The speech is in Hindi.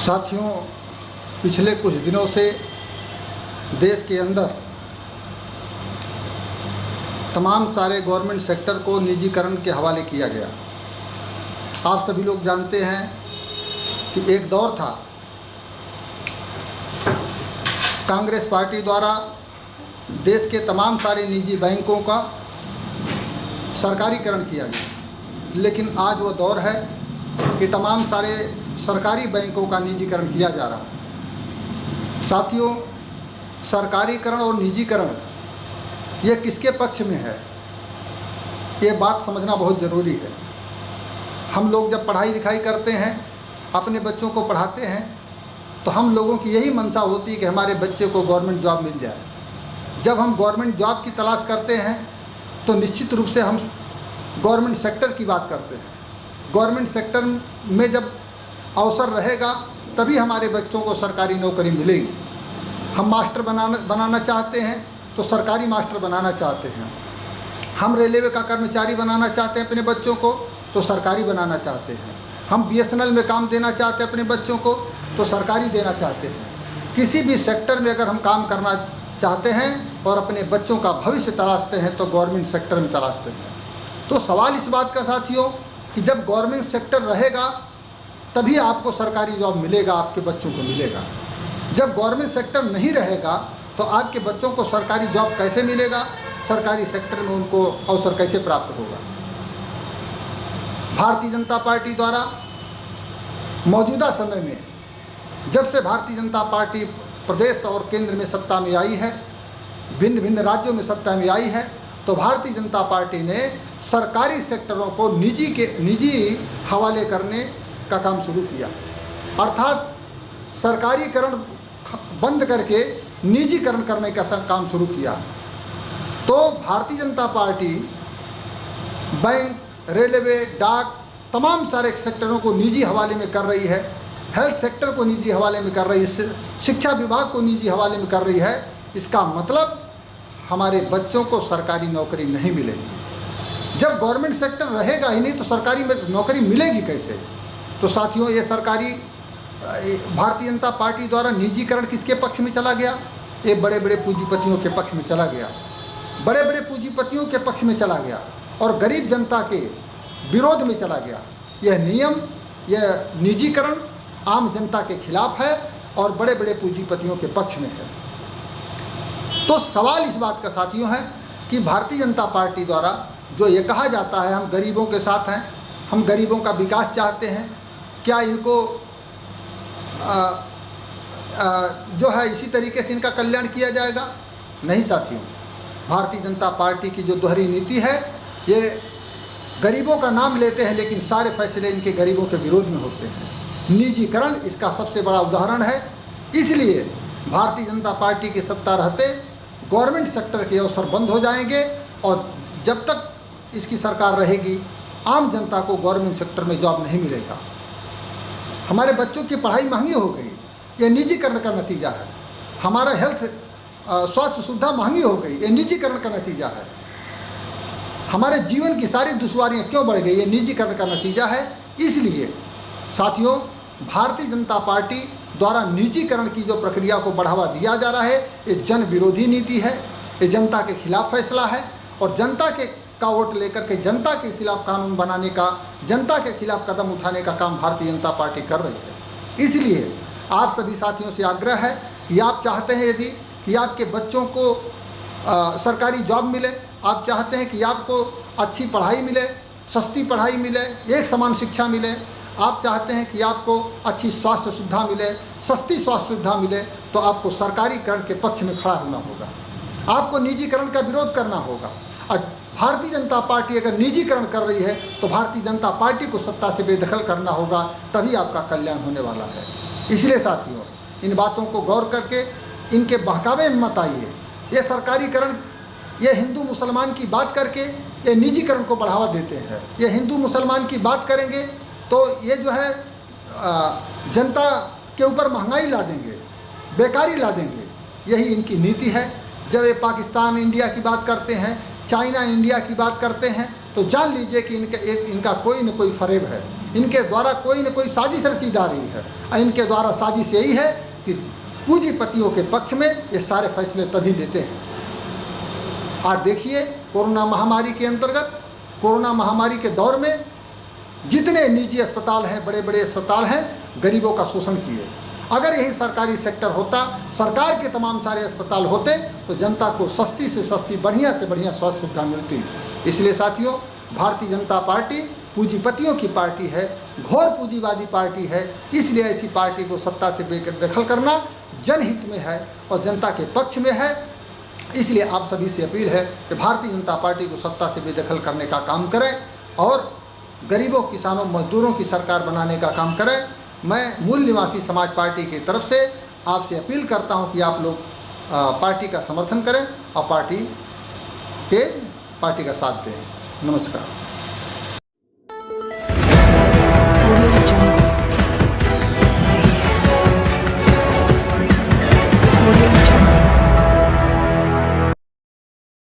साथियों, पिछले कुछ दिनों से देश के अंदर तमाम सारे गवर्नमेंट सेक्टर को निजीकरण के हवाले किया गया। आप सभी लोग जानते हैं कि एक दौर था, कांग्रेस पार्टी द्वारा देश के तमाम सारे निजी बैंकों का सरकारीकरण किया गया, लेकिन आज वो दौर है कि तमाम सारे सरकारी बैंकों का निजीकरण किया जा रहा है। साथियों, सरकारीकरण और निजीकरण ये किसके पक्ष में है, ये बात समझना बहुत ज़रूरी है। हम लोग जब पढ़ाई लिखाई करते हैं, अपने बच्चों को पढ़ाते हैं, तो हम लोगों की यही मंशा होती है कि हमारे बच्चे को गवर्नमेंट जॉब मिल जाए। जब हम गवर्नमेंट जॉब की तलाश करते हैं तो निश्चित रूप से हम गवर्नमेंट सेक्टर की बात करते हैं। गवर्नमेंट सेक्टर में जब अवसर रहेगा तभी हमारे बच्चों को सरकारी नौकरी मिलेगी। हम मास्टर बनाना चाहते हैं तो सरकारी मास्टर बनाना चाहते हैं। हम रेलवे का कर्मचारी बनाना चाहते हैं अपने बच्चों को तो सरकारी बनाना चाहते हैं। हम BSNL में काम देना चाहते हैं अपने बच्चों को तो सरकारी देना चाहते हैं। किसी भी सेक्टर में अगर हम काम करना चाहते हैं और अपने बच्चों का भविष्य तलाशते हैं तो गवर्नमेंट सेक्टर में तलाशते हैं। तो सवाल इस बात का साथियों कि जब गवर्नमेंट सेक्टर रहेगा तभी आपको सरकारी जॉब मिलेगा, आपके बच्चों को मिलेगा। जब गवर्नमेंट सेक्टर नहीं रहेगा तो आपके बच्चों को सरकारी जॉब कैसे मिलेगा, सरकारी सेक्टर में उनको अवसर कैसे प्राप्त होगा। भारतीय जनता पार्टी द्वारा मौजूदा समय में, जब से भारतीय जनता पार्टी प्रदेश और केंद्र में सत्ता में आई है, भिन्न भिन्न राज्यों में सत्ता में आई है, तो भारतीय जनता पार्टी ने सरकारी सेक्टरों को निजी हवाले करने का काम शुरू किया। अर्थात सरकारीकरण बंद करके निजीकरण करने का काम शुरू किया। तो Bharatiya Janata party bank, railway, डाक, तमाम सारे सेक्टरों को निजी हवाले में कर रही है। हेल्थ सेक्टर को निजी हवाले में कर रही है, शिक्षा विभाग को निजी हवाले में कर रही है। इसका मतलब हमारे बच्चों को सरकारी नौकरी नहीं मिलेगी। जब गवर्नमेंट सेक्टर रहेगा ही नहीं तो सरकारी नौकरी मिलेगी कैसे। तो साथियों, ये सरकारी भारतीय जनता पार्टी द्वारा निजीकरण किसके पक्ष में चला गया? ये बड़े बड़े पूंजीपतियों के पक्ष में चला गया, बड़े बड़े पूंजीपतियों के पक्ष में चला गया और गरीब जनता के विरोध में चला गया। यह नियम, यह निजीकरण आम जनता के खिलाफ है और बड़े बड़े पूंजीपतियों के पक्ष में है। तो सवाल इस बात का साथियों है कि भारतीय जनता पार्टी द्वारा जो ये कहा जाता है हम गरीबों के साथ हैं, हम गरीबों का विकास चाहते हैं, क्या इनको जो है इसी तरीके से इनका कल्याण किया जाएगा? नहीं साथियों, भारतीय जनता पार्टी की जो दोहरी नीति है, ये गरीबों का नाम लेते हैं लेकिन सारे फैसले इनके गरीबों के विरोध में होते हैं। निजीकरण इसका सबसे बड़ा उदाहरण है। इसलिए भारतीय जनता पार्टी की सत्ता रहते गवर्नमेंट सेक्टर के अवसर बंद हो जाएंगे और जब तक इसकी सरकार रहेगी आम जनता को गवर्नमेंट सेक्टर में जॉब नहीं मिलेगा। हमारे बच्चों की पढ़ाई महंगी हो गई, ये निजीकरण का नतीजा है। हमारा हेल्थ स्वास्थ्य सुविधा महंगी हो गई, ये निजीकरण का नतीजा है। हमारे जीवन की सारी दुश्वारियाँ क्यों बढ़ गई, ये निजीकरण का नतीजा है। इसलिए साथियों, भारतीय जनता पार्टी द्वारा निजीकरण की जो प्रक्रिया को बढ़ावा दिया जा रहा है, ये जन विरोधी नीति है, ये जनता के खिलाफ फैसला है और जनता का वोट लेकर के जनता के खिलाफ कानून बनाने का, जनता के खिलाफ कदम उठाने का काम भारतीय जनता पार्टी कर रही है। इसलिए आप सभी साथियों से आग्रह है कि आप चाहते हैं यदि कि आपके बच्चों को सरकारी जॉब मिले, आप चाहते हैं कि आपको अच्छी पढ़ाई मिले, सस्ती पढ़ाई मिले, एक समान शिक्षा मिले, आप चाहते हैं कि आपको अच्छी स्वास्थ्य सुविधा मिले, सस्ती स्वास्थ्य सुविधा मिले, तो आपको सरकारीकरण के पक्ष में खड़ा होना होगा, आपको निजीकरण का विरोध करना होगा। और भारतीय जनता पार्टी अगर निजीकरण कर रही है तो भारतीय जनता पार्टी को सत्ता से बेदखल करना होगा, तभी आपका कल्याण होने वाला है। इसलिए साथियों, इन बातों को गौर करके इनके बहकावे में मत आइए। ये सरकारीकरण, ये हिंदू मुसलमान की बात करके ये निजीकरण को बढ़ावा देते हैं। ये हिंदू मुसलमान की बात करेंगे तो ये जो है जनता के ऊपर महंगाई ला देंगे, बेकारी ला देंगे, यही इनकी नीति है। जब ये पाकिस्तान इंडिया की बात करते हैं, चाइना इंडिया की बात करते हैं, तो जान लीजिए कि इनका कोई न कोई फरेब है। इनके द्वारा कोई न कोई साजिश रची जा रही है और इनके द्वारा साजिश यही है कि पूंजीपतियों के पक्ष में ये सारे फैसले तभी लेते हैं। आज देखिए कोरोना महामारी के अंतर्गत, कोरोना महामारी के दौर में जितने निजी अस्पताल हैं, बड़े बड़े अस्पताल हैं, गरीबों का शोषण किए। अगर यही सरकारी सेक्टर होता, सरकार के तमाम सारे अस्पताल होते, तो जनता को सस्ती से सस्ती, बढ़िया से बढ़िया स्वास्थ्य सुविधा मिलती। इसलिए साथियों, भारतीय जनता पार्टी पूंजीपतियों की पार्टी है, घोर पूंजीवादी पार्टी है। इसलिए ऐसी पार्टी को सत्ता से बेदखल करना जनहित में है और जनता के पक्ष में है। इसलिए आप सभी से अपील है कि भारतीय जनता पार्टी को सत्ता से बेदखल करने का काम करें और गरीबों, किसानों, मजदूरों की सरकार बनाने का काम करें। मैं मूल निवासी समाज पार्टी की तरफ से आपसे अपील करता हूं कि आप लोग पार्टी का समर्थन करें और पार्टी का साथ दें। नमस्कार।